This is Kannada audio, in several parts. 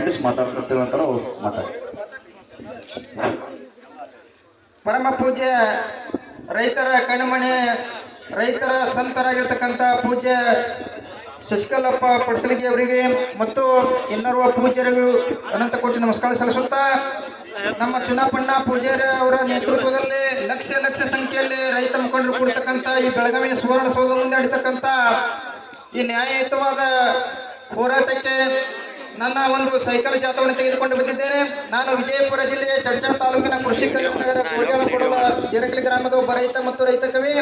ನಿಮಿಷ ಮಾತಾಡ್ತಿರುವಂತಾರ ಮಾತಾಡಿ. ಪರಮ ಪೂಜ್ಯ ರೈತರ ಕಣ್ಮಣಿ, ರೈತರ ಸಂತರಾಗಿರ್ತಕ್ಕಂಥ ಪೂಜ್ಯ ಶಶಿಕಲಪ್ಪ ಪಡಸಲಗಿ ಅವರಿಗೆ ಮತ್ತು ಇನ್ನೋರ್ವ ಪೂಜ್ಯರಿಗೂ ಅನಂತ ಕೋಟಿ ನಮಸ್ಕಾರ ಸಲ್ಲಿಸುತ್ತಾ, ನಮ್ಮ ಚುನಾಪಣ್ಣ ಪೂಜಾರಿ ಅವರ ನೇತೃತ್ವದಲ್ಲಿ ಲಕ್ಷ ಸಂಖ್ಯೆಯಲ್ಲಿ ರೈತ ಮುಖಂಡರು ಕೂಡತಕ್ಕಂಥ ಈ ಬೆಳಗಾವಿ ಸುವರ್ಣಸೌಧ ಮುಂದೆ ನಡೀತಕ್ಕಂಥ ಈ ನ್ಯಾಯಯುತವಾದ ಹೋರಾಟಕ್ಕೆ ನನ್ನ ಒಂದು ಸೈಕಲ್ ಜಾಥವನ್ನು ತೆಗೆದುಕೊಂಡು ಬಂದಿದ್ದೇನೆ. ನಾನು ವಿಜಯಪುರ ಜಿಲ್ಲೆಯ ಚಡ್ಚಣ ತಾಲೂಕಿನ ಕೃಷಿ ಕಲ್ಯಾಣ ನಗರ ಕೋಟ್ಯಾಳಕೊಡದ ಜೇರಕಲಿ ಗ್ರಾಮದ ಒಬ್ಬ ರೈತ ಮತ್ತು ರೈತ ಕವಿ.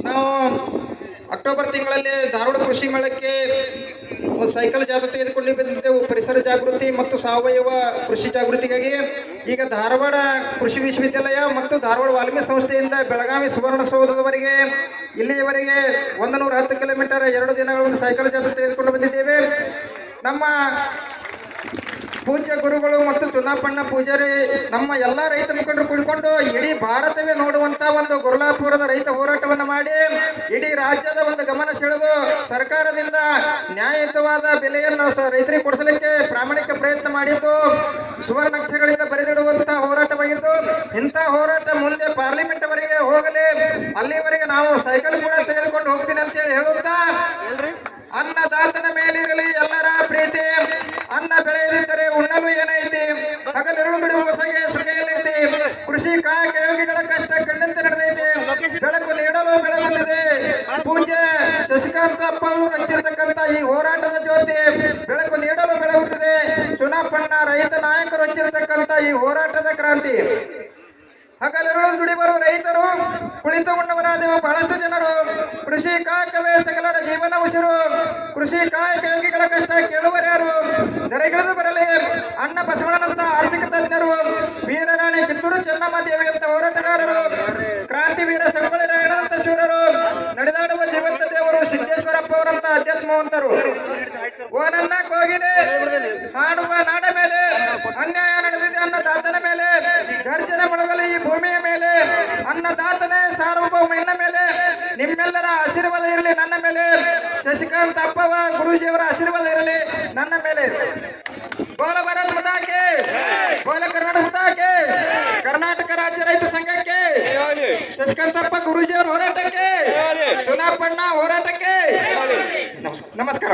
ನಾವು ಅಕ್ಟೋಬರ್ ತಿಂಗಳಲ್ಲಿ ಧಾರವಾಡ ಕೃಷಿ ಮೇಳಕ್ಕೆ ಒಂದು ಸೈಕಲ್ ಜಾಥಾ ತೆಗೆದುಕೊಂಡು ಬಂದಿದ್ದೆವು, ಪರಿಸರ ಜಾಗೃತಿ ಮತ್ತು ಸಾವಯವ ಕೃಷಿ ಜಾಗೃತಿಗಾಗಿ. ಈಗ ಧಾರವಾಡ ಕೃಷಿ ವಿಶ್ವವಿದ್ಯಾಲಯ ಮತ್ತು ಧಾರವಾಡ ವಾಲ್ಮೀಕಿ ಸಂಸ್ಥೆಯಿಂದ ಬೆಳಗಾವಿ ಸುವರ್ಣಸೌಧದವರೆಗೆ ಇಲ್ಲಿಯವರೆಗೆ 110 ಕಿಲೋಮೀಟರ್ 2 ದಿನಗಳ ಒಂದು ಸೈಕಲ್ ಜಾಥಾ ತೆಗೆದುಕೊಂಡು ಬಂದಿದ್ದೇವೆ. ನಮ್ಮ ಪೂಜ್ಯ ಗುರುಗಳು ಮತ್ತು ಚುನಾಪಣ್ಣ ಪೂಜಾರಿ ನಮ್ಮ ಎಲ್ಲ ರೈತ ಮುಖಂಡರು ಕುಳಿಕೊಂಡು ಇಡೀ ಭಾರತವೇ ನೋಡುವಂತ ಒಂದು ಗುರ್ಲಾಪುರದ ರೈತ ಹೋರಾಟವನ್ನು ಮಾಡಿ ಇಡೀ ರಾಜ್ಯದ ಒಂದು ಗಮನ ಸೆಳೆದು ಸರ್ಕಾರದಿಂದ ನ್ಯಾಯಯುತವಾದ ಬೆಲೆಯನ್ನು ರೈತರಿಗೆ ಕೊಡಿಸಲಿಕ್ಕೆ ಪ್ರಾಮಾಣಿಕ ಪ್ರಯತ್ನ ಮಾಡಿದ್ದು ಸುವರ್ಣಾಕ್ಷರಗಳಿಂದ ಬರೆದಿಡುವಂತಹ ಹೋರಾಟವಾಗಿದ್ದು, ಇಂಥ ಹೋರಾಟ ಮುಂದೆ ಪಾರ್ಲಿಮೆಂಟ್ ವರೆಗೆ ಹೋಗಲಿ, ಅಲ್ಲಿವರೆಗೆ ನಾವು ಸೈಕಲ್ ಕೂಡ ತೆಗೆದುಕೊಂಡು ಹೋಗ್ತೀನಿ ಅಂತೇಳಿ ಹೇಳುತ್ತಾ, ಅನ್ನದಾತನ ಮೇಲಿರಲಿ ಎಲ್ಲರ ಪ್ರೀತಿ, ಅನ್ನ ಬೆಳೆಯದಿದ್ದರೆ ಉಣ್ಣಲು ಏನೈತಿ, ಹಗಲಿರುಳು ದುಡಿಯುವ ಹೊಸಗೆ ಸುಖೆಯಲ್ಲೈತಿ, ಕೃಷಿ ಕಾಯಕ ಯೋಗಿಗಳ ಕಷ್ಟ ಕಂಡಂತೆ ನಡೆದೈತಿ, ಬೆಳಕು ನೀಡಲು ಬೆಳಗುತ್ತಿದೆ. ಪೂಜ್ಯ ಶಶಿಕಾಂತಪ್ಪ ಅವರು ಹಚ್ಚಿರತಕ್ಕಂಥ ಈ ಹೋರಾಟದ ಜ್ಯೋತಿ ಬೆಳಕು ನೀಡಲು ಬೆಳಗುತ್ತದೆ. ಚುನಾಪಣ್ಣ ರೈತ ನಾಯಕರು ಹಚ್ಚಿರತಕ್ಕಂಥ ಈ ಹೋರಾಟದ ಕ್ರಾಂತಿ. ಹಗಲಿರುಳು ದುಡಿಬರು ರೈತರು ಕುಳಿತುಕೊಂಡವರಾದೆವು ಬಹಳಷ್ಟು ಜನರು, ಕೃಷಿ ಕಾಯಕವೇ ಸಕಲರ ಜೀವನ ಉಸಿರು, ಕೃಷಿ ಕಾಯಕ ಯೋಗಿಗಳ ಕಷ್ಟ ಕೇಳುವರ್ಯಾರು, ದರೆಗಿಳಿದು ಬರಲಿ ಅಣ್ಣ ಬಸವಣ್ಣನಂತ ಆರ್ಥಿಕ ತಜ್ಞರು, ವೀರರಾಣಿ ಕಿತ್ತೂರು ಚೆನ್ನಮ್ಮ ದೇವಿ ಅಂತ ಹೋರಾಟಗಾರರು, ಕ್ರಾಂತಿ ವೀರ ಸಂಗೊಳ್ಳಿ ರಾಯಣ್ಣನಂತ ಶೂರರು, ನಡೆದಾಡುವ ಜೀವಂತ ದೇವರು ಸಿದ್ದೇಶ್ವರಪ್ಪ ಅವರಂತ ಅಧ್ಯಾತ್ಮವಂತರು, ಓನನ್ನ ಕೋಗಿಲೆ ಹಾಡುವ ನಾಡ ಮೇಲೆ ಅನ್ಯಾಯ ನಡೆದಿದೆ ಅನ್ನದಾತನ ಮೇಲೆ, ಗರ್ಜನೆ ಮೊಳಗಲಿ ಈ ಭೂಮಿಯ ಮೇಲೆ, ಅನ್ನದಾತನೇ ಸಾರ್ವಭೌಮ ಇನ್ನ ಮೇಲೆ, ನಿಮ್ಮೆಲ್ಲರ ಆಶೀರ್ವಾದ ಇರಲಿ ನನ್ನ ಮೇಲೆ, ಶಶಿಕಾಂತ್ ಅಪ್ಪವ ಗುರೂಜಿಯವರ ಆಶೀರ್ವಾದ ಇರಲಿ ನನ್ನ ಮೇಲೆ. ಬೋಲ ಭಾರತ್ ಮಾತಾಕ್ಕೆ, ಬೋಲ ಕರ್ನಾಟಕ ಮಾತಾಕ್ಕೆ, ಕರ್ನಾಟಕ ರಾಜ್ಯ ರೈತ ಸಂಘಕ್ಕೆ, ಶಶಿಕಾಂತಪ್ಪ ಗುರೂಜಿಯವರ ಹೋರಾಟಕ್ಕೆ, ಚುನಾಪಣ್ಣ ಹೋರಾಟಕ್ಕೆ ನಮಸ್ಕಾರ.